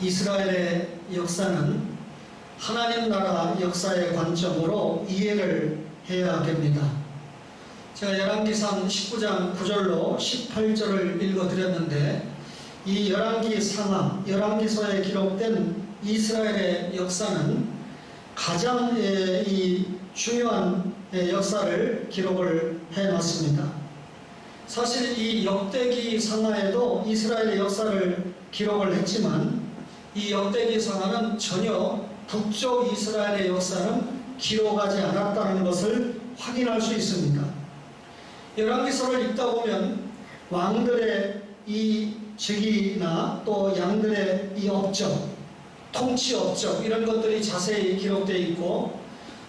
이스라엘의 역사는 하나님 나라 역사의 관점으로 이해를 해야 됩니다. 제가 열왕기상 19장 9절로 18절을 읽어드렸는데, 이 열왕기 상하, 열왕기서에 기록된 이스라엘의 역사는 가장 이 중요한 역사를 기록을 해놨습니다. 사실 이 역대기 상하에도 이스라엘의 역사를 기록을 했지만, 이 역대기 상하는 전혀 북쪽 이스라엘의 역사는 기록하지 않았다는 것을 확인할 수 있습니다. 열왕기서를 읽다 보면 왕들의 이 즉위나 또 양들의 이 업적, 통치 업적, 이런 것들이 자세히 기록되어 있고,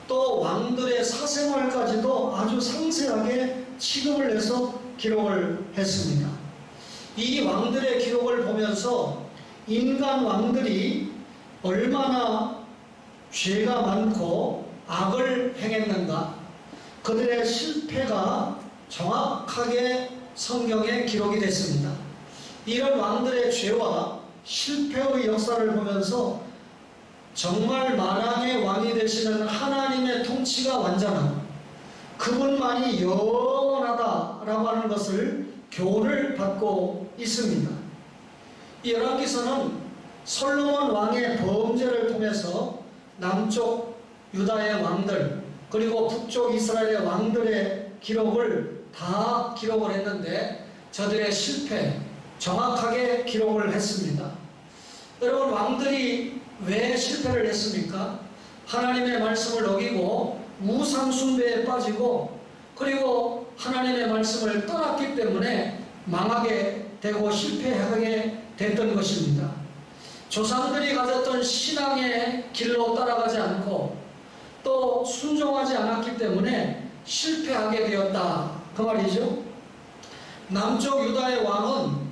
또 왕들의 사생활까지도 아주 상세하게 취급을 해서 기록을 했습니다. 이 왕들의 기록을 보면서 인간 왕들이 얼마나 죄가 많고 악을 행했는가, 그들의 실패가 정확하게 성경에 기록이 됐습니다. 이런 왕들의 죄와 실패의 역사를 보면서 정말 만왕의 왕이 되시는 하나님의 통치가 완전하고 그분만이 영원하다라고 하는 것을 교훈을 받고 있습니다. 이 열왕기서는 솔로몬 왕의 범죄를 통해서 남쪽 유다의 왕들 그리고 북쪽 이스라엘의 왕들의 기록을 다 기록을 했는데, 저들의 실패 정확하게 기록을 했습니다. 여러분, 왕들이 왜 실패를 했습니까? 하나님의 말씀을 어기고 우상 숭배에 빠지고, 그리고 하나님의 말씀을 떠났기 때문에 망하게 되고 실패하게 됐던 것입니다. 조상들이 가졌던 신앙의 길로 따라가지 않고 또 순종하지 않았기 때문에 실패하게 되었다, 그 말이죠. 남쪽 유다의 왕은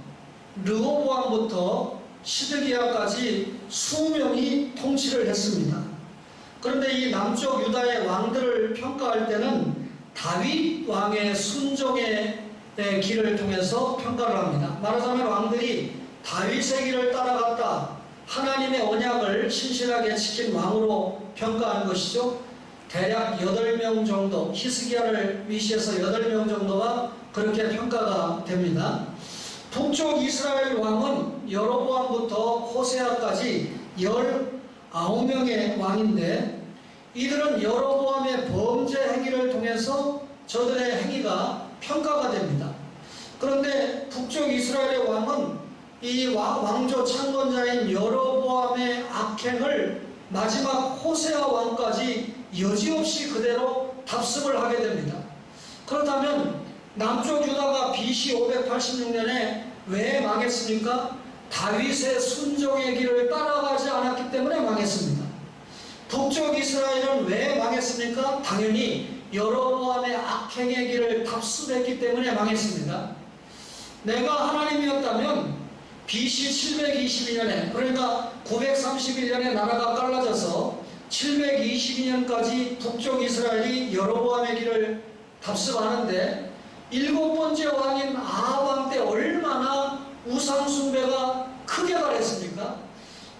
르호보암부터 시드기야까지 수명이 통치를 했습니다. 그런데 이 남쪽 유다의 왕들을 평가할 때는 다윗 왕의 순종의 길을 통해서 평가를 합니다. 말하자면 왕들이 다윗의 길을 따라갔다, 하나님의 언약을 신실하게 지킨 왕으로 평가한 것이죠. 대략 8명 정도, 히스기야를 위시해서 8명 정도가 그렇게 평가가 됩니다. 북쪽 이스라엘 왕은 여로보암부터 호세아까지 19명의 왕인데, 이들은 여로보암의 범죄 행위를 통해서 저들의 행위가 평가가 됩니다. 그런데 북쪽 이스라엘의 왕은 이 왕조 창건자인 여로보암의 악행을 마지막 호세아 왕까지 여지없이 그대로 답습을 하게 됩니다. 그렇다면 남쪽 유다가 BC 586년에 왜 망했습니까? 다윗의 순종의 길을 따라가지 않았기 때문에 망했습니다. 북쪽 이스라엘은 왜 망했습니까? 당연히 여로보암의 악행의 길을 답습했기 때문에 망했습니다. 내가 하나님이었다면 BC 722년에, 그러니까 931년에 나라가 갈라져서 722년까지 북쪽 이스라엘이 여로보암의 길을 답습하는데, 7번째 왕인 아합 왕 때 얼마나 우상 숭배가 크게 발했습니까?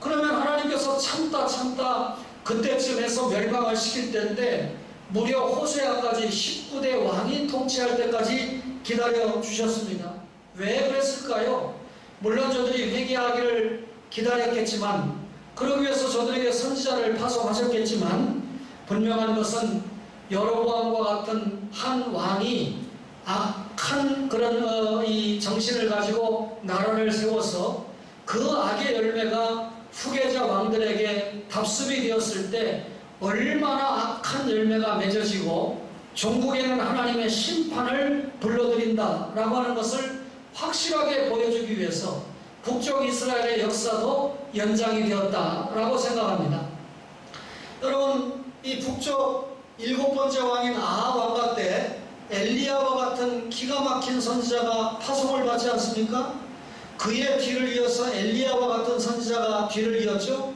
그러면 하나님께서 참다 그때쯤 해서 멸망을 시킬 때인데, 무려 호세아까지 19대 왕이 통치할 때까지 기다려 주셨습니다. 왜 그랬을까요? 물론 저들이 회개하기를 기다렸겠지만, 그러기 위해서 저들에게 선지자를 파송하셨겠지만, 분명한 것은 여로보암과 같은 한 왕이 악한 그런 이 정신을 가지고 나라를 세워서 그 악의 열매가 후계자 왕들에게 답습이 되었을 때 얼마나 악한 열매가 맺어지고 종국에는 하나님의 심판을 불러들인다라고 하는 것을 확실하게 보여주기 위해서 북쪽 이스라엘의 역사도 연장이 되었다라고 생각합니다. 여러분, 이 북쪽 7번째 왕인 아합 왕가 때 엘리야와 같은 기가 막힌 선지자가 파송을 받지 않습니까? 그의 뒤를 이어서 엘리야와 같은 선지자가 뒤를 이었죠.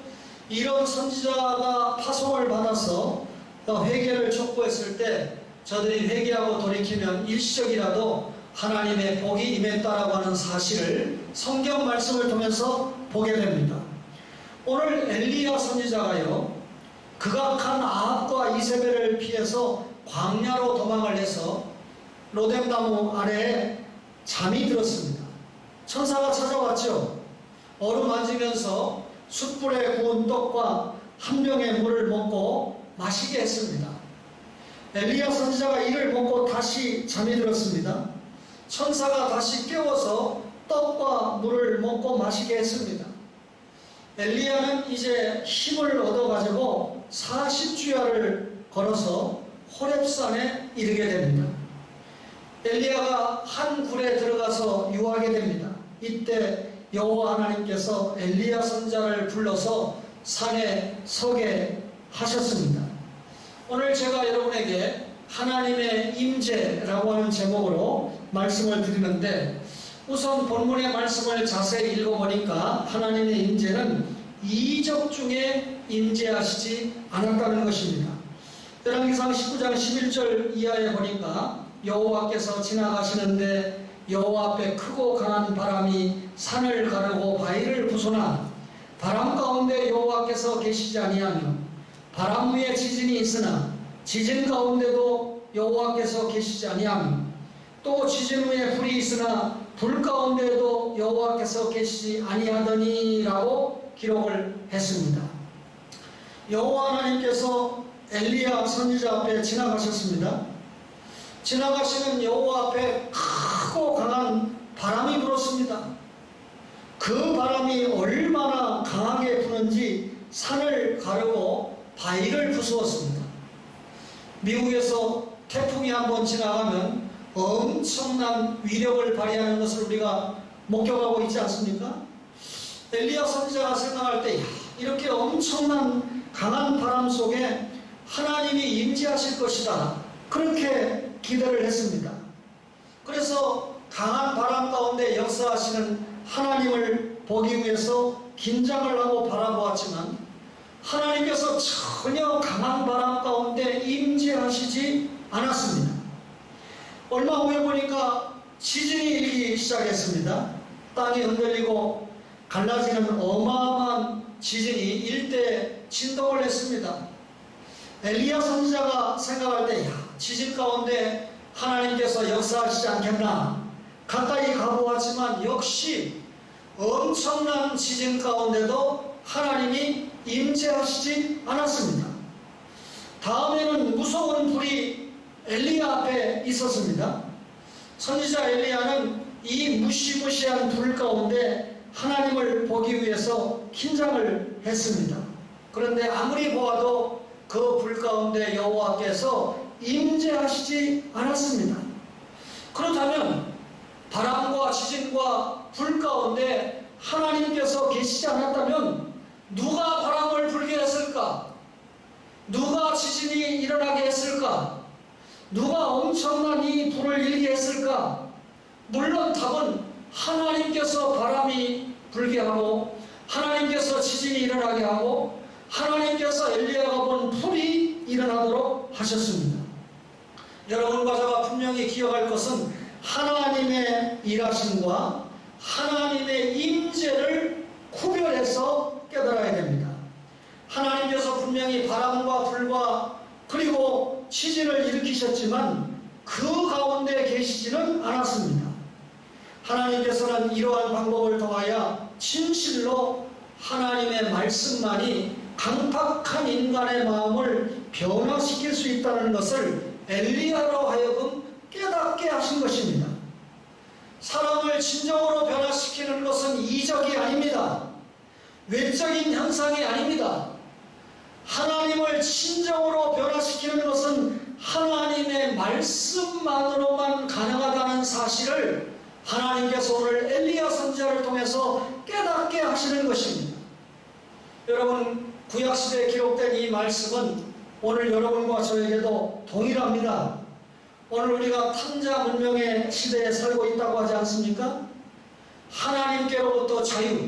이런 선지자가 파송을 받아서 회개를 촉구했을 때 저들이 회개하고 돌이키면 일시적이라도 하나님의 복이 임했다라고 하는 사실을 성경 말씀을 통해서 보게 됩니다. 오늘 엘리야 선지자가요, 극악한 아합과 이세벨을 피해서 광야로 도망을 해서 로뎀나무 아래에 잠이 들었습니다. 천사가 찾아왔죠. 어루만지면서 숯불에 구운 떡과 한 병의 물을 먹고 마시게 했습니다. 엘리야 선지자가 이를 먹고 다시 잠이 들었습니다. 천사가 다시 깨워서 떡과 물을 먹고 마시게 했습니다. 엘리야는 이제 힘을 얻어가지고 40주야를 걸어서 호렙산에 이르게 됩니다. 엘리야가 한 굴에 들어가서 유하게 됩니다. 이때 여호와 하나님께서 엘리야 선지자를 불러서 산에 서게 하셨습니다. 오늘 제가 여러분에게 하나님의 임재라고 하는 제목으로 말씀을 드리는데, 우선 본문의 말씀을 자세히 읽어보니까 하나님의 임재는 이적 중에 임재하시지 않았다는 것입니다. 열왕기상 19장 11절 이하에 보니까 여호와께서 지나가시는데 여호와 앞에 크고 강한 바람이 산을 가르고 바위를 부수나 바람 가운데 여호와께서 계시지 아니하며 바람 위에 지진이 있으나 지진 가운데도 여호와께서 계시지 아니하며 또 지진 위에 불이 있으나 불 가운데에도 여호와께서 계시지 아니하더니라고 기록을 했습니다. 여호와 하나님께서 엘리야 선지자 앞에 지나가셨습니다. 지나가시는 여호와 앞에 크고 강한 바람이 불었습니다. 그 바람이 얼마나 강하게 부는지 산을 가르고 바위를 부수었습니다. 미국에서 태풍이 한번 지나가면 엄청난 위력을 발휘하는 것을 우리가 목격하고 있지 않습니까? 엘리야 선지자가 생각할 때 이렇게 엄청난 강한 바람 속에 하나님이 임재하실 것이다, 그렇게 기대를 했습니다. 그래서 강한 바람 가운데 역사하시는 하나님을 보기 위해서 긴장을 하고 바라보았지만 하나님께서 전혀 강한 바람 가운데 임재하시지 않았습니다. 얼마 후에 보니까 지진이 일기 시작했습니다. 땅이 흔들리고 갈라지는 어마어마한 지진이 일대 진동을 했습니다. 엘리야 선지자가 생각할 때 지진 가운데 하나님께서 역사하시지 않겠나 가까이 가보았지만 역시 엄청난 지진 가운데도 하나님이 임재하시지 않았습니다. 다음에는 무서운 불이 엘리야 앞에 있었습니다. 선지자 엘리야는 이 무시무시한 불 가운데 하나님을 보기 위해서 긴장을 했습니다. 그런데 아무리 보아도 그 불 가운데 여호와께서 임재하시지 않았습니다. 그렇다면 바람과 지진과 불 가운데 하나님께서 계시지 않았다면 누가 바람을 불게 했을까? 누가 지진이 일어나게 했을까? 누가 엄청난 이 불을 일게 했을까? 물론 답은 하나님께서 바람이 불게 하고 하나님께서 지진이 일어나게 하고 하나님께서 엘리야가 본 불이 일어나도록 하셨습니다. 여러분과 제가 분명히 기억할 것은 하나님의 일하심과 하나님의 임재를 구별해서 깨달아야 됩니다. 하나님께서 분명히 바람과 불과 그리고 지진을 일으키셨지만 그 가운데 계시지는 않았습니다. 하나님께서는 이러한 방법을 통하여 진실로 하나님의 말씀만이 강팍한 인간의 마음을 변화시킬 수 있다는 것을 엘리야로 하여금 깨닫게 하신 것입니다. 사람을 진정으로 변화시키는 것은 이적이 아닙니다. 외적인 현상이 아닙니다. 하나님을 진정으로 변화시키는 것은 하나님의 말씀만으로만 가능하다는 사실을 하나님께서 오늘 엘리야 선지자를 통해서 깨닫게 하시는 것입니다. 여러분, 구약시대에 기록된 이 말씀은 오늘 여러분과 저에게도 동일합니다. 오늘 우리가 탕자 문명의 시대에 살고 있다고 하지 않습니까? 하나님께로부터 자유,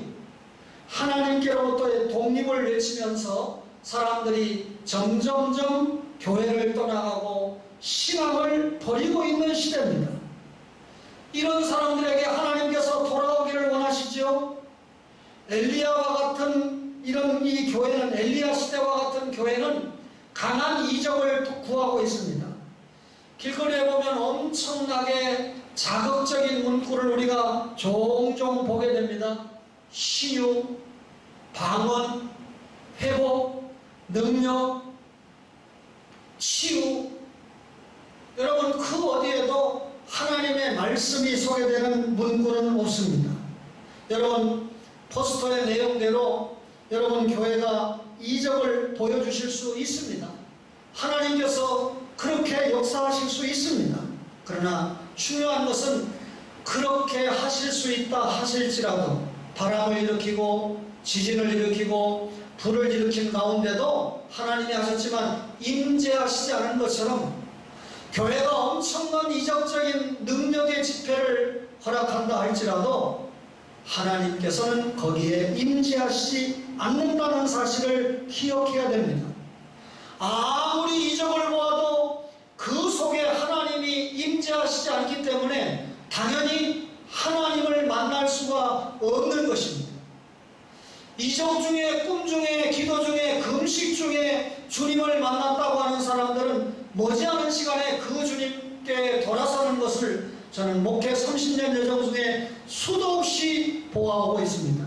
하나님께로부터의 독립을 외치면서 사람들이 점점점 교회를 떠나가고 신앙을 버리고 있는 시대입니다. 이런 사람들에게 하나님께서 돌아오기를 원하시죠? 엘리야와 같은 이런 이 교회는 엘리야 시대와 같은 교회는 강한 이적을 구하고 있습니다. 길거리에 보면 엄청나게 자극적인 문구를 우리가 종종 보게 됩니다. 신유, 방언, 회복, 능력, 치유. 여러분, 그 어디에도 하나님의 말씀이 소개되는 문구는 없습니다. 여러분, 포스터의 내용대로 여러분 교회가 이적을 보여주실 수 있습니다. 하나님께서 그렇게 역사하실 수 있습니다. 그러나 중요한 것은 그렇게 하실 수 있다 하실지라도 바람을 일으키고 지진을 일으키고 불을 일으킨 가운데도 하나님이 하셨지만 임재하시지 않은 것처럼 교회가 엄청난 이적적인 능력의 집회를 허락한다 할지라도 하나님께서는 거기에 임재하시지 않는다는 사실을 기억해야 됩니다. 아무리 이적을 보아도 그 속에 하나님이 임재하시지 않기 때문에 당연히 하나님을 만날 수가 없는 것입니다. 이적 중에, 꿈 중에, 기도 중에, 금식 중에 주님을 만났다고 하는 사람들은 머지않은 시간에 그 주님께 돌아서는 것을 저는 목회 30년 여정 중에 수도 없이 보아오고 있습니다.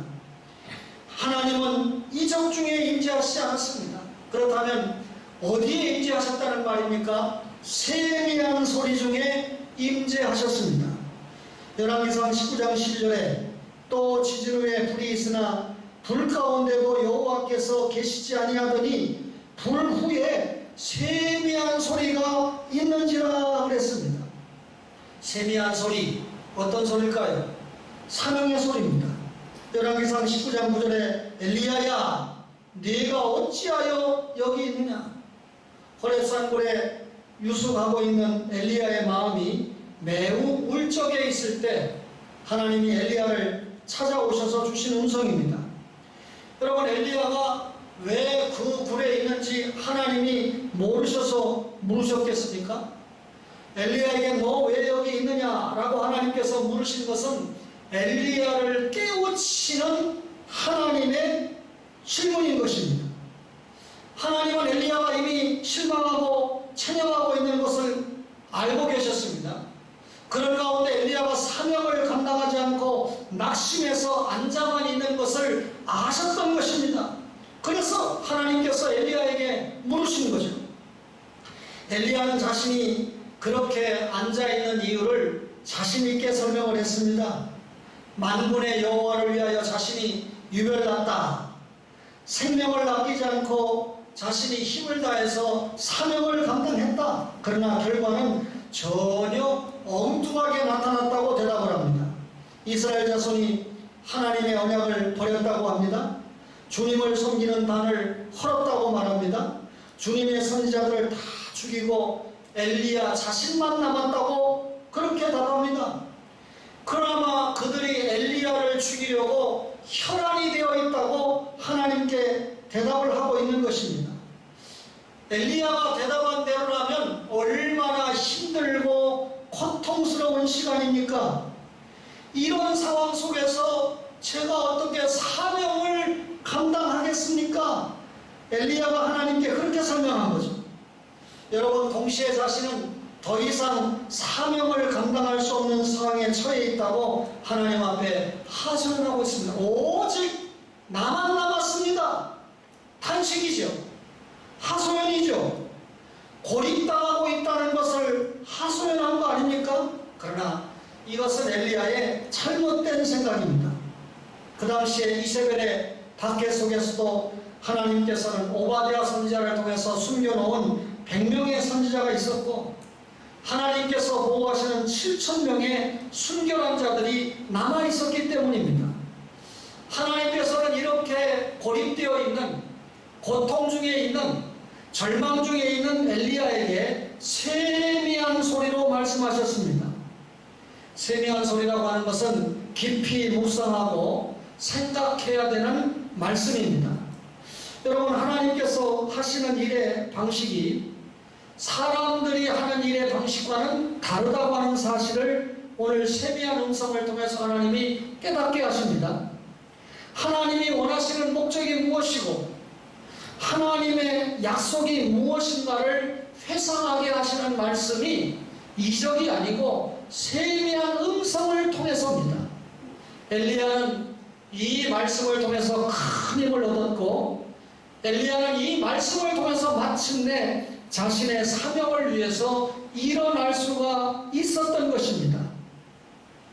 하나님은 이적 중에 임재하시지 않았습니다. 그렇다면 어디에 임재하셨다는 말입니까? 세미한 소리 중에 임재하셨습니다. 열왕기상 19장 12절에 또 지진 후에 불이 있으나 불 가운데도 여호와께서 계시지 아니하더니 불 후에 세미한 소리가 있는지라 그랬습니다. 세미한 소리, 어떤 소리일까요? 사명의 소리입니다. 열왕기상 19장 9절에 엘리야야 네가 어찌하여 여기 있느냐. 호렙산굴에 유숙하고 있는 엘리야의 마음이 매우 울적해 있을 때 하나님이 엘리야를 찾아오셔서 주신 음성입니다. 여러분, 엘리야가 왜 그 굴에 있는지 하나님이 모르셔서 물으셨겠습니까? 엘리야에게 너 왜 여기 있느냐라고 하나님께서 물으신 것은 엘리야를 깨우치는 하나님의 질문인 것입니다. 하나님은 엘리야가 이미 실망하고 체념하고 있는 것을 알고 계셨습니다. 그런 가운데 엘리야가 사명을 감당하지 않고 낙심해서 앉아만 있는 것을 아셨던 것입니다. 그래서 하나님께서 엘리야에게 물으신 거죠. 엘리야는 자신이 그렇게 앉아있는 이유를 자신있게 설명을 했습니다. 만군의 여호와를 위하여 자신이 유별났다. 생명을 아끼지 않고 자신이 힘을 다해서 사명을 감당했다. 그러나 결과는 전혀 엉뚱하게 나타났다고 대답을 합니다. 이스라엘 자손이 하나님의 언약을 버렸다고 합니다. 주님을 섬기는 단을 헐었다고 말합니다. 주님의 선지자들을 다 죽이고 엘리야 자신만 남았다고 그렇게 답합니다. 그나마 그들이 엘리야를 죽이려고 혈안이 되어 있다고 하나님께 대답을 하고 있는 것입니다. 엘리야가 대답한 대로라면 얼마나 힘들고 고통스러운 시간입니까? 이런 상황 속에서 제가 어떻게 사명을 감당하겠습니까? 엘리야가 하나님께 그렇게 설명한 거죠. 여러분, 동시에 자신은 더 이상 사명을 감당할 수 없는 상황에 처해 있다고 하나님 앞에 하소연을 하고 있습니다. 오직 나만 남았습니다. 탄식이죠. 하소연이죠. 고립당하고 있다는 것을 하소연한 거 아닙니까? 그러나 이것은 엘리야의 잘못된 생각입니다. 그 당시에 이세벨의 박해 속에서도 하나님께서는 오바댜 선지자를 통해서 숨겨놓은 100명의 선지자가 있었고 하나님께서 보호하시는 7,000명의 순결한 자들이 남아있었기 때문입니다. 하나님께서는 이렇게 고립되어 있는, 고통 중에 있는, 절망 중에 있는 엘리야에게 세미한 소리로 말씀하셨습니다. 세미한 소리라고 하는 것은 깊이 묵상하고 생각해야 되는 말씀입니다. 여러분, 하나님께서 하시는 일의 방식이 사람들이 하는 일의 방식과는 다르다고 하는 사실을 오늘 세미한 음성을 통해서 하나님이 깨닫게 하십니다. 하나님이 원하시는 하시는 목적이 무엇이고 하나님의 약속이 무엇인가를 회상하게 하시는 말씀이 이적이 아니고 세미한 음성을 통해서입니다. 엘리야는 이 말씀을 통해서 큰 힘을 얻었고 엘리야는 이 말씀을 통해서 마침내 자신의 사명을 위해서 일어날 수가 있었던 것입니다.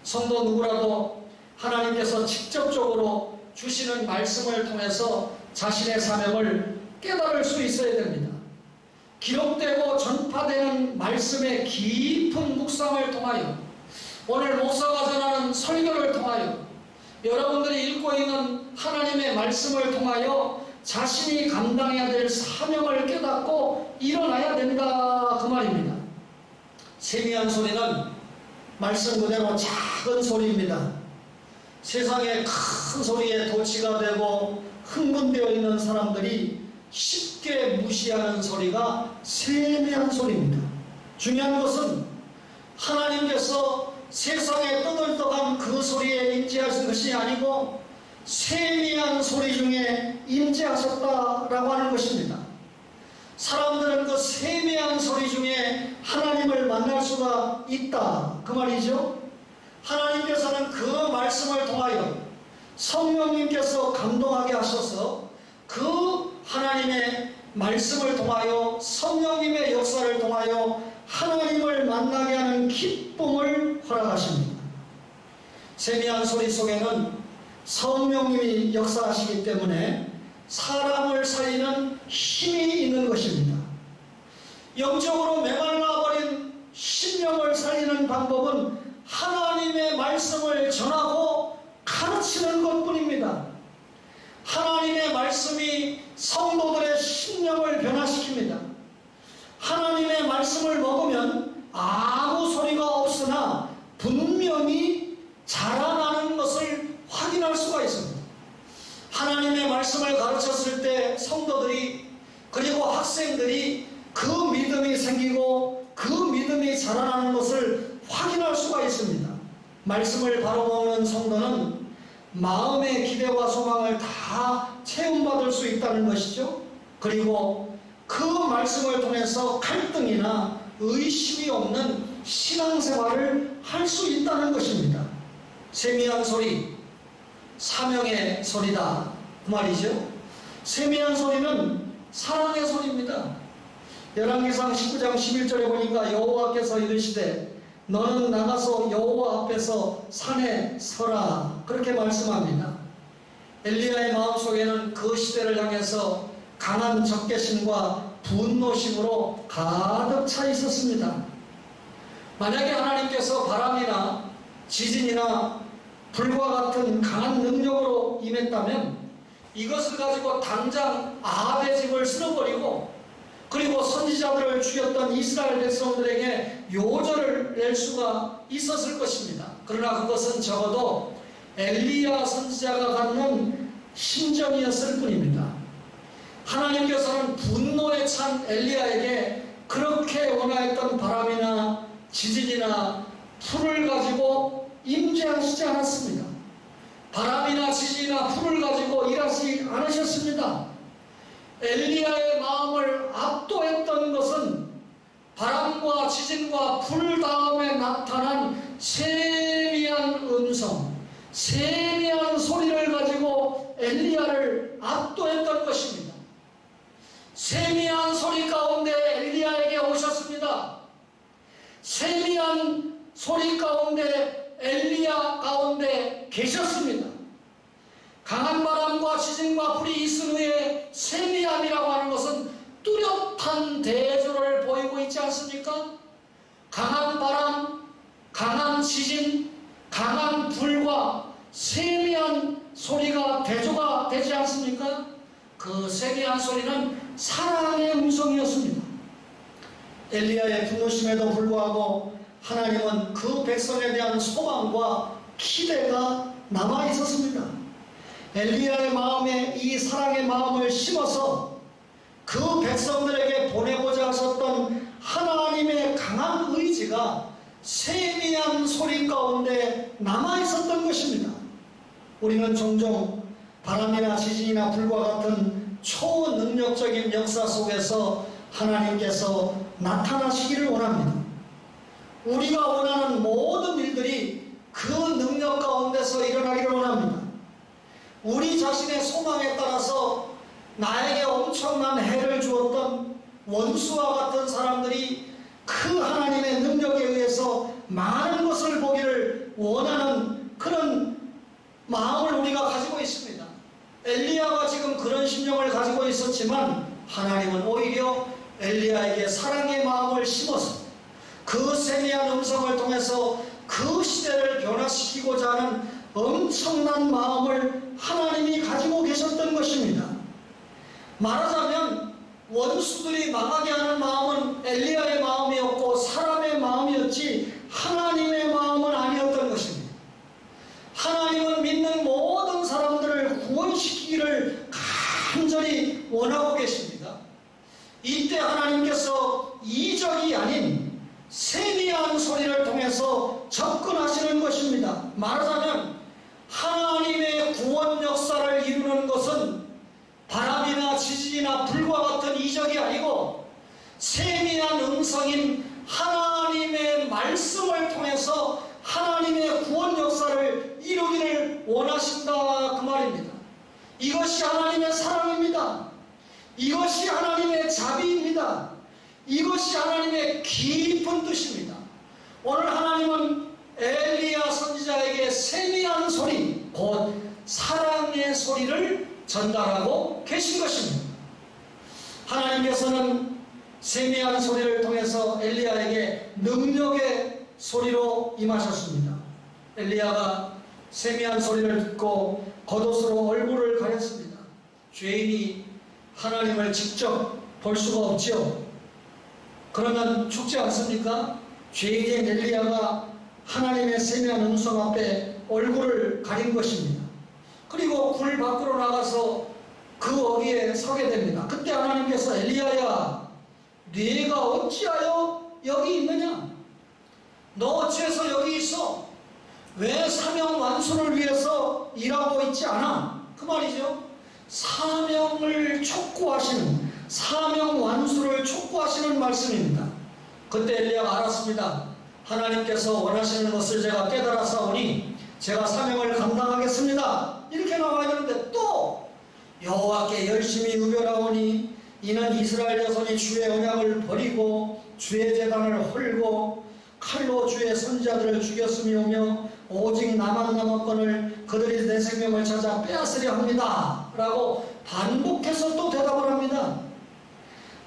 성도 누구라도 하나님께서 직접적으로 주시는 말씀을 통해서 자신의 사명을 깨달을 수 있어야 됩니다. 기록되고 전파되는 말씀의 깊은 묵상을 통하여 오늘 목사가 전하는 설교를 통하여 여러분들이 읽고 있는 하나님의 말씀을 통하여 자신이 감당해야 될 사명을 깨닫고 일어나야 된다 그 말입니다. 세미한 소리는 말씀 그대로 작은 소리입니다. 세상의 큰 소리에 도취가 되고 흥분되어 있는 사람들이 쉽게 무시하는 소리가 세미한 소리입니다. 중요한 것은 하나님께서 세상에 떠들떠간 그 소리에 임재하신 것이 아니고 세미한 소리 중에 임재하셨다라고 하는 것입니다. 사람들은 그 세미한 소리 중에 하나님을 만날 수가 있다 그 말이죠. 하나님께서는 그 말씀을 통하여 성령님께서 감동하게 하셔서 그 하나님의 말씀을 통하여 성령님의 역사를 통하여 하나님을 만나게 하는 기쁨을 허락하십니다. 세미한 소리 속에는 성령님이 역사하시기 때문에 사람을 살리는 힘이 있는 것입니다. 영적으로 메말라버린 심령을 살리는 방법은 하나님의 말씀을 전하고 가르치는 것뿐입니다. 하나님의 말씀이 성도들의 심령을 변화시킵니다. 하나님의 말씀을 먹으면 아무 소리가 없으나 분명히 자라나는 것을 확인할 수가 있습니다. 하나님의 말씀을 가르쳤을 때 성도들이 그리고 학생들이 그 믿음이 생기고 그 믿음이 자라나는 것을 확인할 수가 있습니다. 말씀을 바로 먹는 성도는 마음의 기대와 소망을 다 체험받을 수 있다는 것이죠. 그리고 그 말씀을 통해서 갈등이나 의심이 없는 신앙생활을 할 수 있다는 것입니다. 세미한 소리, 사명의 소리다 그 말이죠. 세미한 소리는 사랑의 소리입니다. 열왕기상 19장 11절에 보니까 여호와께서 이르시되 너는 나가서 여호와 앞에서 산에 서라 그렇게 말씀합니다. 엘리야의 마음속에는 그 시대를 향해서 강한 적개심과 분노심으로 가득 차 있었습니다. 만약에 하나님께서 바람이나 지진이나 불과 같은 강한 능력으로 임했다면 이것을 가지고 당장 아합의 집을 쓸어버리고 그리고 선지자들을 죽였던 이스라엘 백성들에게 요절을 낼 수가 있었을 것입니다. 그러나 그것은 적어도 엘리야 선지자가 갖는 심정이었을 뿐입니다. 하나님께서는 분노에 찬 엘리야에게 그렇게 원하였던 바람이나 지진이나 풀을 가지고 임재하시지 않았습니다. 바람이나 지진이나 풀을 가지고 일하지 않으셨습니다. 엘리야의 마음을 압도했던 것은 바람과 지진과 불 다음에 나타난 세미한 음성, 세미한 소리를 가지고 엘리야를 압도했던 것입니다. 세미한 소리 가운데 엘리야에게 오셨습니다. 세미한 소리 가운데 엘리야 가운데 계셨습니다. 강한 바람과 지진과 불이 있은 후에 세미함이라고 하는 것은 뚜렷한 대조를 보이고 있지 않습니까? 강한 바람, 강한 지진, 강한 불과 세미한 소리가 대조가 되지 않습니까? 그 세미한 소리는 사랑의 음성이었습니다. 엘리야의 분노심에도 불구하고 하나님은 그 백성에 대한 소망과 기대가 남아 있었습니다. 엘리야의 마음에 이 사랑의 마음을 심어서 그 백성들에게 보내고자 하셨던 하나님의 강한 의지가 세미한 소리 가운데 남아 있었던 것입니다. 우리는 종종 바람이나 지진이나 불과 같은 초능력적인 역사 속에서 하나님께서 나타나시기를 원합니다. 우리가 원하는 모든 일들이 그 능력 가운데서 일어나기를 원합니다. 우리 자신의 소망에 따라서 나에게 엄청난 해를 주었던 원수와 같은 사람들이 그 하나님의 능력에 의해서 많은 것을 보기를 원하는 그런 마음을 우리가 가지고 있습니다. 엘리야가 지금 그런 심령을 가지고 있었지만 하나님은 오히려 엘리야에게 사랑의 마음을 심어서 그 세미한 음성을 통해서 그 시대를 변화시키고자 하는 엄청난 마음을 하나님이 가지고 계셨던 것입니다. 말하자면 원수들이 망하게 하는 마음은 엘리야의 마음이었고 사람의 마음이었지 하나님의 마음은 아니었던 것입니다. 하나님은 믿는 모든 사람들을 구원시키기를 간절히 원하고 계십니다. 이때 하나님께서 이적이 아닌 세미한 소리를 통해서 접근하시는 것입니다. 말하자면 하나님의 구원 역사를 이루는 것은 바람이나 지진이나 불과 같은 이적이 아니고 세미한 음성인 하나님의 말씀을 통해서 하나님의 구원 역사를 이루기를 원하신다 그 말입니다. 이것이 하나님의 사랑입니다. 이것이 하나님의 자비입니다. 이것이 하나님의 깊은 뜻입니다. 오늘 하나님은 엘리야 선지자에게 세미한 소리, 곧 사랑의 소리를 전달하고 계신 것입니다. 하나님께서는 세미한 소리를 통해서 엘리야에게 능력의 소리로 임하셨습니다. 엘리야가 세미한 소리를 듣고 겉옷으로 얼굴을 가렸습니다. 죄인이 하나님을 직접 볼 수가 없지요. 그러면 죽지 않습니까? 죄인인 엘리야가 하나님의 세미한 음성 앞에 얼굴을 가린 것입니다. 그리고 굴 밖으로 나가서 그 어귀에 서게 됩니다. 그때 하나님께서 엘리야야, 네가 어찌하여 여기 있느냐? 너 어찌해서 여기 있어? 왜 사명 완수를 위해서 일하고 있지 않아? 그 말이죠. 사명을 촉구하시는, 사명 완수를 촉구하시는 말씀입니다. 그때 엘리야가 알았습니다. 하나님께서 원하시는 것을 제가 깨달았사오니 제가 사명을 감당하겠습니다. 이렇게 나와 있는데 또 여호와께 열심히 우별하오니 이는 이스라엘 자손이 주의 언약을 버리고 주의 제단을 헐고 칼로 주의 선지자들을 죽였음이오며 오직 나만 남았거늘 그들이 내 생명을 찾아 빼앗으려 합니다. 라고 반복해서 또 대답을 합니다.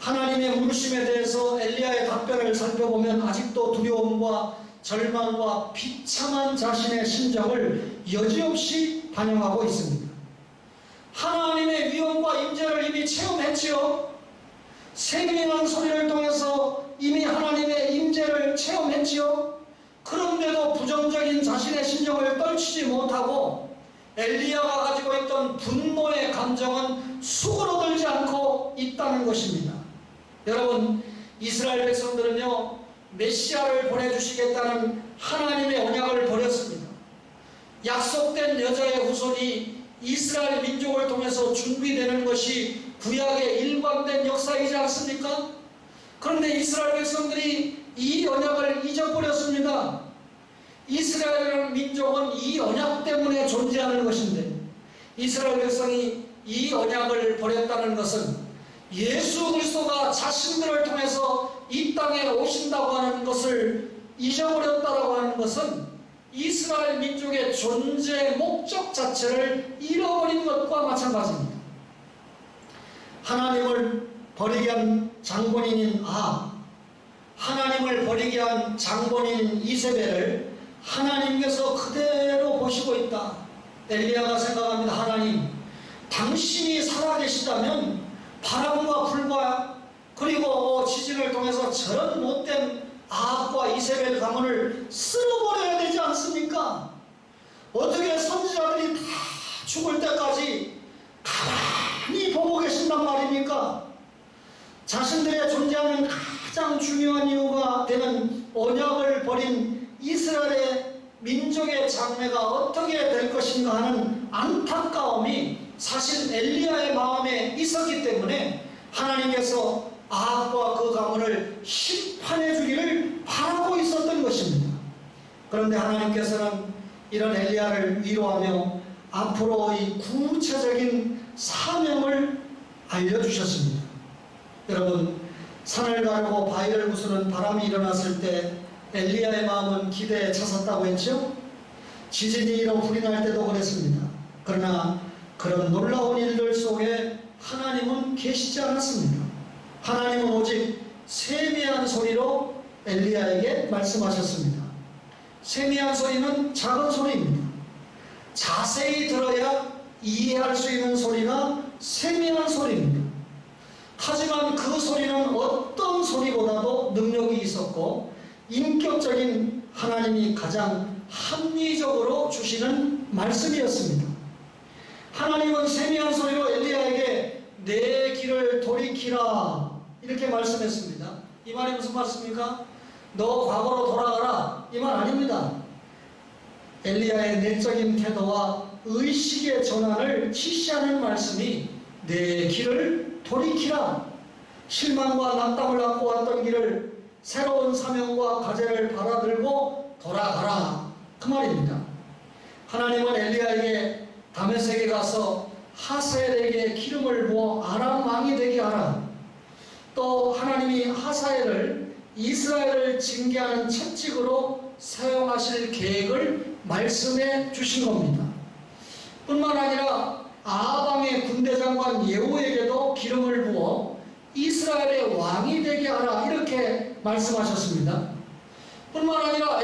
하나님의 물으심에 대해서 엘리야의 답변을 살펴보면 아직도 두려움과 절망과 비참한 자신의 심정을 여지없이 반영하고 있습니다. 하나님의 위엄과 임재를 이미 체험했지요. 세미한 소리를 통해서 이미 하나님의 임재를 체험했지요. 그런데도 부정적인 자신의 심정을 떨치지 못하고 엘리야가 가지고 있던 분노의 감정은 수그러들지 않고 있다는 것입니다. 여러분, 이스라엘 백성들은요, 메시아를 보내주시겠다는 하나님의 언약을 버렸습니다. 약속된 여자의 후손이 이스라엘 민족을 통해서 준비되는 것이 구약의 일관된 역사이지 않습니까? 그런데 이스라엘 백성들이 이 언약을 잊어버렸습니다. 이스라엘 민족은 이 언약 때문에 존재하는 것인데 이스라엘 백성이 이 언약을 버렸다는 것은 예수 그리스도가 자신들을 통해서 이 땅에 오신다고 하는 것을 잊어버렸다고 하는 것은 이스라엘 민족의 존재 목적 자체를 잃어버린 것과 마찬가지입니다. 하나님을 버리게 한 장본인인 아합, 하나님을 버리게 한 장본인인 이세벨을 하나님께서 그대로 보시고 있다. 엘리야가 생각합니다. 하나님, 당신이 살아계시다면 바람과 불과 그리고 지진을 통해서 저런 못된 아합과 이세벨 가문을 쓸어버려야 되지 않습니까? 어떻게 선지자들이 다 죽을 때까지 가만히 보고 계신단 말입니까? 자신들의 존재하는 가장 중요한 이유가 되는 언약을 버린 이스라엘의 민족의 장래가 어떻게 될 것인가 하는 안타까움이 사실 엘리야의 마음에 있었기 때문에 하나님께서 아합과 그 가문을 심판해 주기를 바라고 있었던 것입니다. 그런데 하나님께서는 이런 엘리야를 위로하며 앞으로 이 구체적인 사명을 알려주셨습니다. 여러분, 산을 가르고 바위를 부수는 바람이 일어났을 때 엘리야의 마음은 기대에 찼었다고 했죠? 지진이 일어 불이 날 때도 그랬습니다. 그러나 그런 놀라운 일들 속에 하나님은 계시지 않았습니다. 하나님은 오직 세미한 소리로 엘리야에게 말씀하셨습니다. 세미한 소리는 작은 소리입니다. 자세히 들어야 이해할 수 있는 소리가 세미한 소리입니다. 하지만 그 소리는 어떤 소리보다도 능력이 있었고 인격적인 하나님이 가장 합리적으로 주시는 말씀이었습니다. 하나님은 세미한 소리로 엘리야에게 내 길을 돌이키라 이렇게 말씀했습니다. 이 말이 무슨 말씀입니까? 너 과거로 돌아가라 이 말 아닙니다. 엘리야의 내적인 태도와 의식의 전환을 지시하는 말씀이 내 길을 돌이키라, 실망과 낙담을 갖고 왔던 길을 새로운 사명과 과제를 받아들고 돌아가라 그 말입니다. 하나님은 엘리야에게 다메섹에 가서 하사엘에게 기름을 부어 아람 왕이 되게 하라, 또 하나님이 하사엘을 이스라엘을 징계하는 채찍으로 사용하실 계획을 말씀해 주신 겁니다. 뿐만 아니라 아합왕의 군대장관 예후에게도 기름을 부어 이스라엘의 왕이 되게 하라 이렇게 말씀하셨습니다. 뿐만 아니라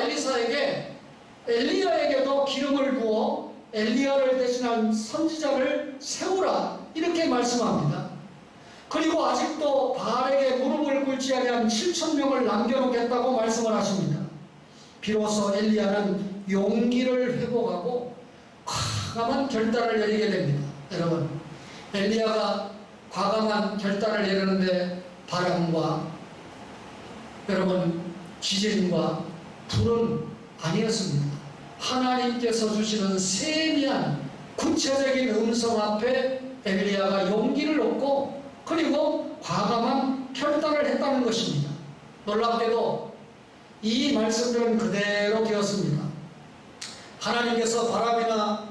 엘리야에게도 기름을 부어 엘리야를 대신한 선지자를 세우라 이렇게 말씀합니다. 그리고 아직도 바알에게 무릎을 꿇지 아니한 7,000명을 남겨놓겠다고 말씀을 하십니다. 비로소 엘리야는 용기를 회복하고 과감한 결단을 내리게 됩니다. 여러분, 엘리야가 과감한 결단을 내리는데 바람과 여러분 지진과 불은 아니었습니다. 하나님께서 주시는 세미한 구체적인 음성 앞에 엘리야가 용기를 얻고 그리고 과감한 결단을 했다는 것입니다. 놀랍게도 이 말씀들은 그대로 되었습니다. 하나님께서 바람이나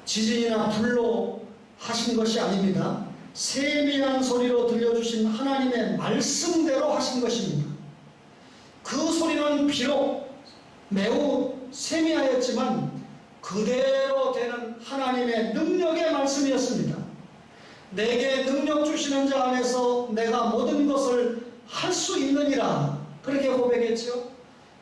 지진이나 불로 하신 것이 아닙니다. 세미한 소리로 들려주신 하나님의 말씀대로 하신 것입니다. 그 소리는 비록 매우 세미하였지만 그대로 되는 하나님의 능력의 말씀이었습니다. 내게 능력 주시는 자 안에서 내가 모든 것을 할 수 있느니라 그렇게 고백했죠.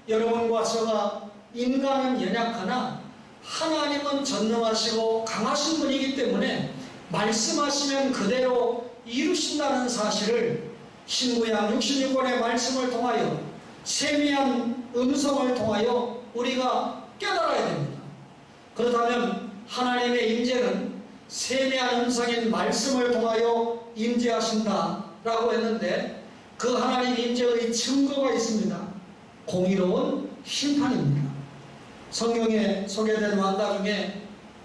여러분과 저가 인간은 연약하나 하나님은 전능하시고 강하신 분이기 때문에 말씀하시면 그대로 이루신다는 사실을 신구약 66권의 말씀을 통하여 세미한 음성을 통하여 우리가 깨달아야 됩니다. 그렇다면 하나님의 임재는 세미한 음성인 말씀을 통하여 임재하신다라고 했는데 그 하나님 임재의 증거가 있습니다. 공의로운 심판입니다. 성경에 소개된 왕가 중에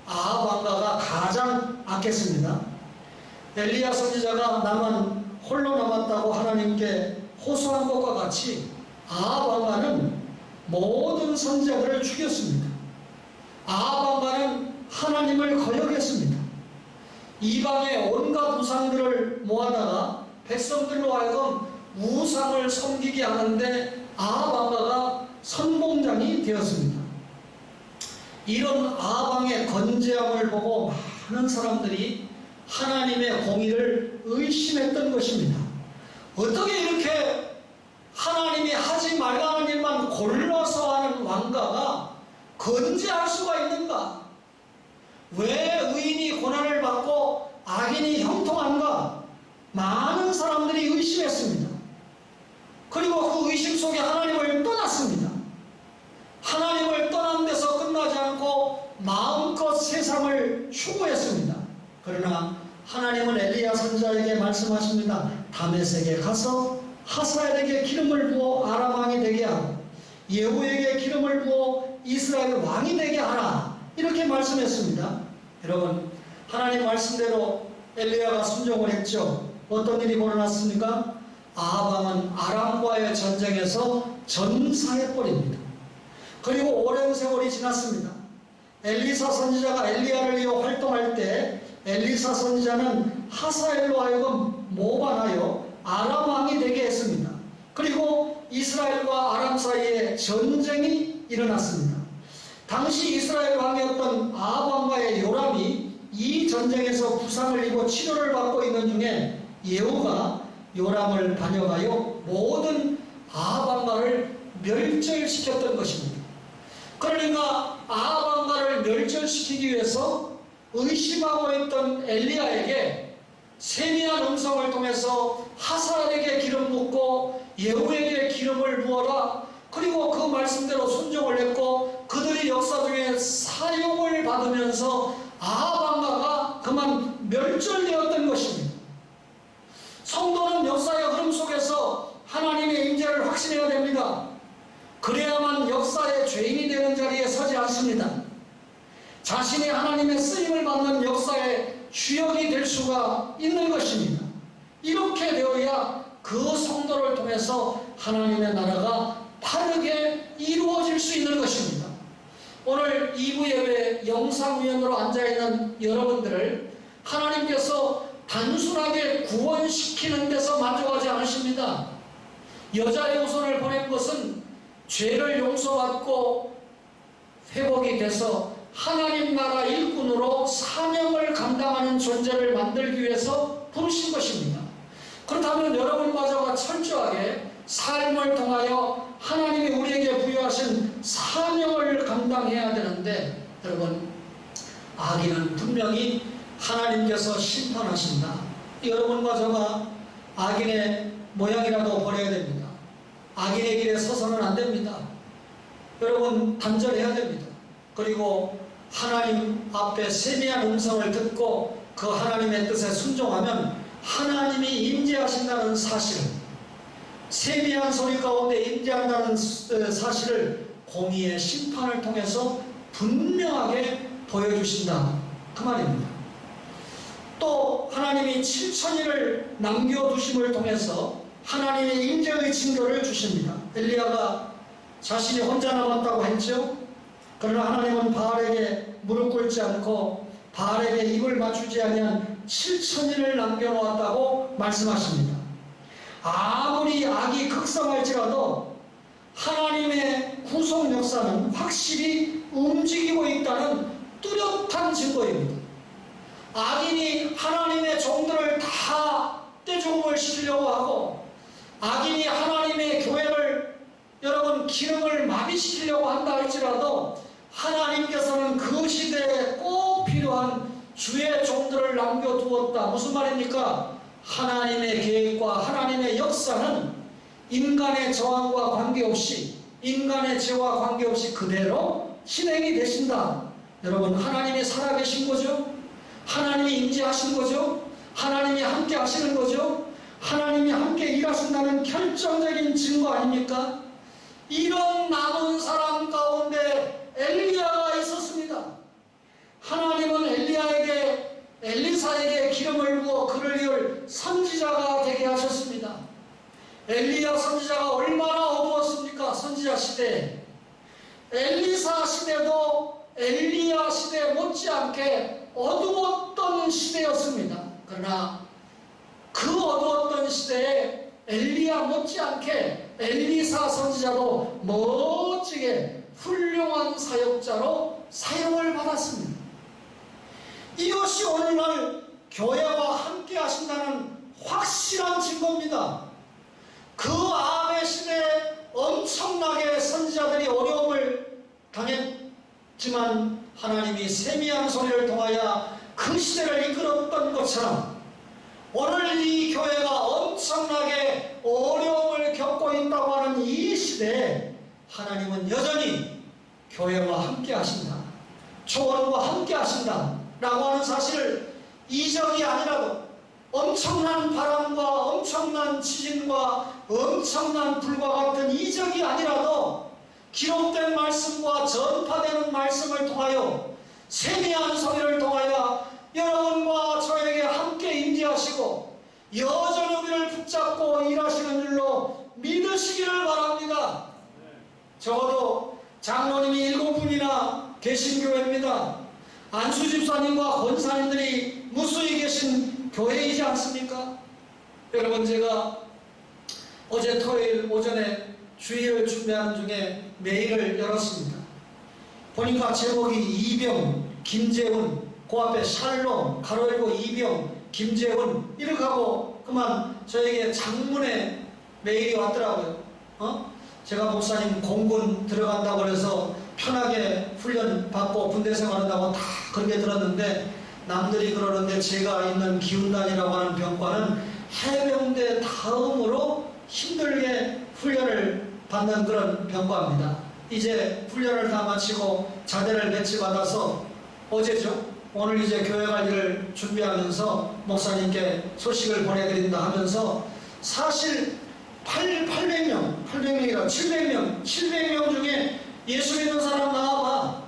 아합 왕가가 가장 악했습니다. 엘리야 선지자가 나만 홀로 남았다고 하나님께 호소한 것과 같이 아합 왕가는 모든 선지자들을 죽였습니다. 아합 왕가는 하나님을 거역했습니다. 이방의 온갖 우상들을 모아다가 백성들로 하여금 우상을 섬기게 하는데 아합 왕가가 선봉장이 되었습니다. 이런 아합 왕의 건재함을 보고 많은 사람들이 하나님의 공의를 의심했던 것입니다. 어떻게 이렇게 하나님이 하지 말라는 일만 골라서 하는 왕가가 건재할 수가 있는가? 왜 의인이 고난을 받고 악인이 형통한가? 많은 사람들이 의심했습니다. 그리고 그 의심 속에 하나님을 떠났습니다. 하나님을 떠난 데서 끝나지 않고 마음껏 세상을 추구했습니다. 그러나 하나님은 엘리야 선지자에게 말씀하십니다. 다메섹에 가서 하사엘에게 기름을 부어 아람 왕이 되게 하고 예후에게 기름을 부어 이스라엘 왕이 되게 하라 이렇게 말씀했습니다. 여러분, 하나님 말씀대로 엘리야가 순종을 했죠. 어떤 일이 벌어났습니까? 아합 왕은 아람과의 전쟁에서 전사해버립니다. 그리고 오랜 세월이 지났습니다. 엘리사 선지자가 엘리야를 이어 활동할 때 엘리사 선지자는 하사엘로 하여금 모반하여 아람 왕이 되게 했습니다. 그리고 이스라엘과 아람 사이에 전쟁이 일어났습니다. 당시 이스라엘 왕이었던 아합 왕과의 요람이 이 전쟁에서 부상을 입고 치료를 받고 있는 중에 예후가 요람을 반역하여 모든 아합 왕가를 멸절시켰던 것입니다. 그러니까 아합 왕가를 멸절시키기 위해서 의심하고 있던 엘리야에게 세미한 음성을 통해서 하사엘에게 기름 붓고 예후에게 기름을 부어라. 그리고 그 말씀대로 순종을 했고 그들이 역사 중에 사용을 받으면서 아합 왕가가 그만 멸절되었던 것입니다. 성도는 역사의 흐름 속에서 하나님의 임재를 확신해야 됩니다. 그래야만 역사의 죄인이 되는 자리에 서지 않습니다. 자신이 하나님의 쓰임을 받는 역사의 주역이 될 수가 있는 것입니다. 이렇게 되어야 그 성도를 통해서 하나님의 나라가 빠르게 이루어질 수 있는 것입니다. 오늘 2부 예배 영상위원으로 앉아있는 여러분들을 하나님께서 단순하게 구원시키는 데서 만족하지 않으십니다. 여자의 후손을 보낸 것은 죄를 용서받고 회복이 돼서 하나님 나라 일꾼으로 사명을 감당하는 존재를 만들기 위해서 부르신 것입니다. 그렇다면 여러분마저가 철저하게 삶을 통하여 하나님이 우리에게 부여하신 사명을 감당해야 되는데, 여러분, 악인은 분명히 하나님께서 심판하신다. 여러분과 저가 악인의 모양이라도 버려야 됩니다. 악인의 길에 서서는 안 됩니다. 여러분, 단절해야 됩니다. 그리고 하나님 앞에 세미한 음성을 듣고 그 하나님의 뜻에 순종하면 하나님이 임재하신다는 사실, 세미한 소리 가운데 임재한다는 사실을 공의의 심판을 통해서 분명하게 보여주신다, 그 말입니다. 또 하나님이 7천일을 남겨두심을 통해서 하나님의 임재의 징조를 주십니다. 엘리야가 자신이 혼자 남았다고 했죠. 그러나 하나님은 바알에게 무릎 꿇지 않고 바알에게 입을 맞추지 아니한 7천일을 남겨놓았다고 말씀하십니다. 아무리 악이 극성할지라도 하나님의 구속 역사는 확실히 움직이고 있다는 뚜렷한 증거입니다. 악인이 하나님의 종들을 다 떼죽음을 시키려고 하고 악인이 하나님의 교회를, 여러분, 기능을 마비시키려고 한다 할지라도 하나님께서는 그 시대에 꼭 필요한 주의 종들을 남겨두었다. 무슨 말입니까? 하나님의 계획과 하나님의 역사는 인간의 저항과 관계없이, 인간의 죄와 관계없이 그대로 진행이 되신다. 여러분, 하나님이 살아계신 거죠? 하나님이 임재하신 거죠? 하나님이 함께 하시는 거죠? 하나님이 함께 일하신다는 결정적인 증거 아닙니까? 이런 남은 사람 가운데 엘리야가 있었습니다. 하나님은 엘리사에게 기름을 부어 그를 이을 선지자가 되게 하셨습니다. 엘리야 선지자가 얼마나 어두웠습니까? 선지자 시대에. 엘리사 시대도 엘리야 시대 못지않게 어두웠던 시대였습니다. 그러나 그 어두웠던 시대에 엘리야 못지않게 엘리사 선지자도 멋지게 훌륭한 사역자로 사용을 받았습니다. 이것이 오늘날 교회와 함께 하신다는 확실한 증거입니다. 그 아합의 시대에 엄청나게 선지자들이 어려움을 당했지만 하나님이 세미한 소리를 통하여 그 시대를 이끌었던 것처럼 오늘 이 교회가 엄청나게 어려움을 겪고 있다고 하는 이 시대에 하나님은 여전히 교회와 함께 하신다, 초원과 함께 하신다 라고 하는 사실을 이적이 아니라도, 엄청난 바람과 엄청난 지진과 엄청난 불과 같은 이적이 아니라도 기록된 말씀과 전파되는 말씀을 통하여 세미한 소리를 통하여 여러분과 저에게 함께 임재하시고 여전히 우리를 붙잡고 일하시는 줄로 믿으시기를 바랍니다. 적어도 장로님이 7분이나 계신 교회입니다. 안수 집사님과 권사님들이 무수히 계신 교회이지 않습니까? 여러분, 제가 어제 토요일 오전에 주일을 준비하는 중에 메일을 열었습니다. 보니까 제목이 이병, 김재훈, 그 앞에 샬롬, 가로 열고 이병, 김재훈 이렇게 하고 그만 저에게 장문의 메일이 왔더라고요. 제가 목사님 공군 들어간다고 그래서 편하게 훈련 받고 군대 생활한다고 다 그렇게 들었는데, 남들이 그러는데 제가 있는 기운단이라고 하는 병과는 해병대 다음으로 힘들게 훈련을 받는 그런 병과입니다. 이제 훈련을 다 마치고 자대를 배치받아서 어제죠, 오늘 이제 교회 갈 일을 준비하면서 목사님께 소식을 보내드린다 하면서 사실 700명 중에 예수 믿는 사람 나와봐,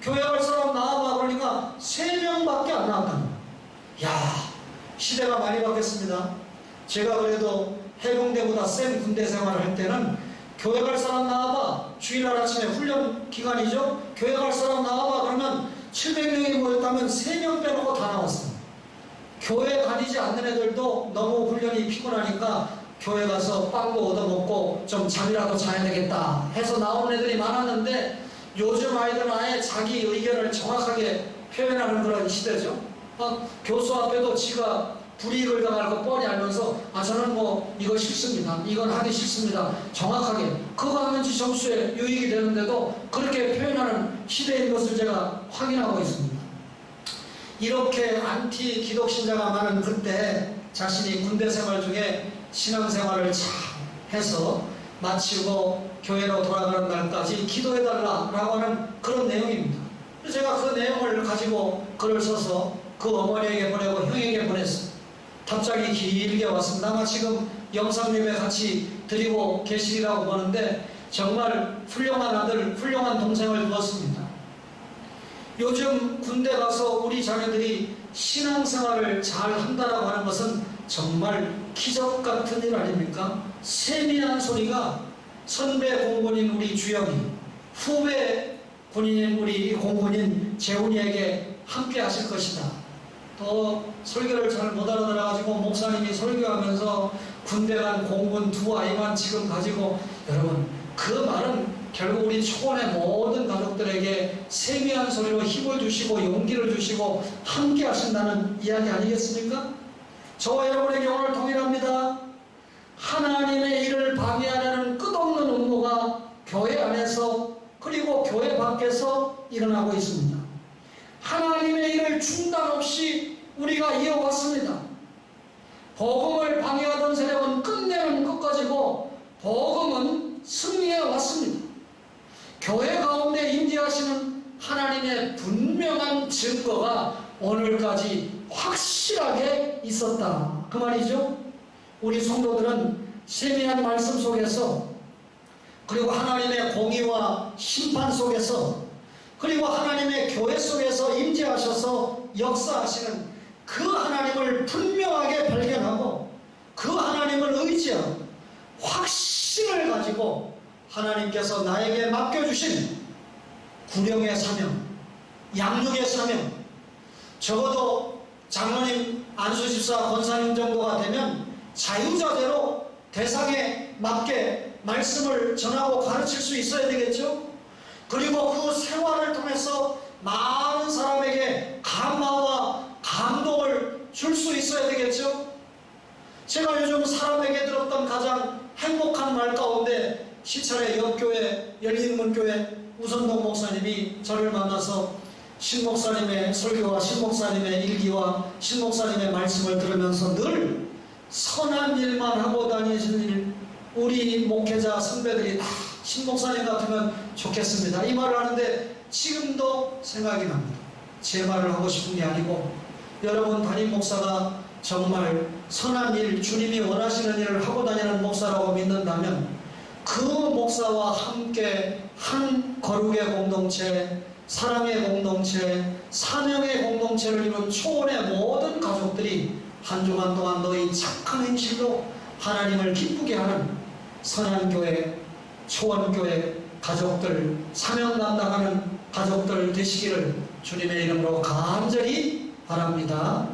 교회 갈 사람 나와봐 그러니까 3명밖에 안 나왔다는 거예요. 야, 시대가 많이 바뀌었습니다. 제가 그래도 해병대보다 센 군대 생활을 할 때는 교회 갈 사람 나와봐, 주일날 아침에 훈련 기간이죠, 교회 갈 사람 나와봐 그러면 700명이 모였다면 3명 빼놓고 다 나왔어요. 교회 다니지 않는 애들도 너무 훈련이 피곤하니까 교회 가서 빵도 얻어먹고 좀 잠이라도 자야 되겠다 해서 나온 애들이 많았는데, 요즘 아이들은 아예 자기 의견을 정확하게 표현하는 그런 시대죠. 교수 앞에도 지가 불이익을 당할 거 뻔히 알면서 저는 뭐 이거 싫습니다, 이건 하기 싫습니다, 정확하게 그거 하면 지 점수에 유익이 되는데도 그렇게 표현하는 시대인 것을 제가 확인하고 있습니다. 이렇게 안티 기독 신자가 많은 그때 자신이 군대 생활 중에 신앙생활을 잘 해서 마치고 교회로 돌아가는 날까지 기도해달라라고 하는 그런 내용입니다. 그래서 제가 그 내용을 가지고 글을 써서 그 어머니에게 보내고 형에게 보냈어요. 답장이 길게 왔습니다. 아마 지금 영상예배 같이 드리고 계시리라고 보는데 정말 훌륭한 아들, 훌륭한 동생을 두었습니다. 요즘 군대 가서 우리 자녀들이 신앙생활을 잘 한다라고 하는 것은 정말 기적 같은 일 아닙니까? 세미한 소리가 선배 공군인 우리 주영이, 후배 군인인 우리 공군인 재훈이에게 함께 하실 것이다. 또 설교를 잘 못 알아들어가지고 목사님이 설교하면서 군대 간 공군 2아이만 지금 가지고, 여러분 그 말은 결국 우리 초원의 모든 가족들에게 세미한 소리로 힘을 주시고 용기를 주시고 함께 하신다는 이야기 아니겠습니까? 저와 여러분에게 오늘 동일합니다. 하나님의 일을 방해하려는 끝없는 음모가 교회 안에서 그리고 교회 밖에서 일어나고 있습니다. 하나님의 일을 중단 없이 우리가 이어왔습니다. 복음을 방해하던 세력은 끝내는 끝까지고 복음은 승리해 왔습니다. 교회 가운데 임재하시는 하나님의 분명한 증거가 오늘까지 확실하게 있었다, 그 말이죠. 우리 성도들은 세미한 말씀 속에서, 그리고 하나님의 공의와 심판 속에서, 그리고 하나님의 교회 속에서 임재하셔서 역사하시는 그 하나님을 분명하게 발견하고 그 하나님을 의지하고 확신을 가지고 하나님께서 나에게 맡겨주신 구령의 사명, 양육의 사명, 적어도 장로님, 안수집사, 권사님 정도가 되면 자유자재로 대상에 맞게 말씀을 전하고 가르칠 수 있어야 되겠죠. 그리고 그 생활을 통해서 많은 사람에게 감화와 감동을 줄 수 있어야 되겠죠. 제가 요즘 사람에게 들었던 가장 행복한 말 가운데 시찰의 옆교회 열린문교회 우선동 목사님이 저를 만나서 신목사님의 설교와 신목사님의 일기와 신목사님의 말씀을 들으면서 늘 선한 일만 하고 다니시는 일, 우리 목회자 선배들이 다 신목사님 같으면 좋겠습니다, 이 말을 하는데 지금도 생각이 납니다. 제 말을 하고 싶은 게 아니고, 여러분 담임 목사가 정말 선한 일, 주님이 원하시는 일을 하고 다니는 목사라고 믿는다면 그 목사와 함께 한 거룩의 공동체, 사랑의 공동체, 사명의 공동체를 이룬 초원의 모든 가족들이 한 주간 동안 너희 착한 행실로 하나님을 기쁘게 하는 선한 교회, 초원교회 가족들, 사명 감당하는 가족들 되시기를 주님의 이름으로 간절히 바랍니다.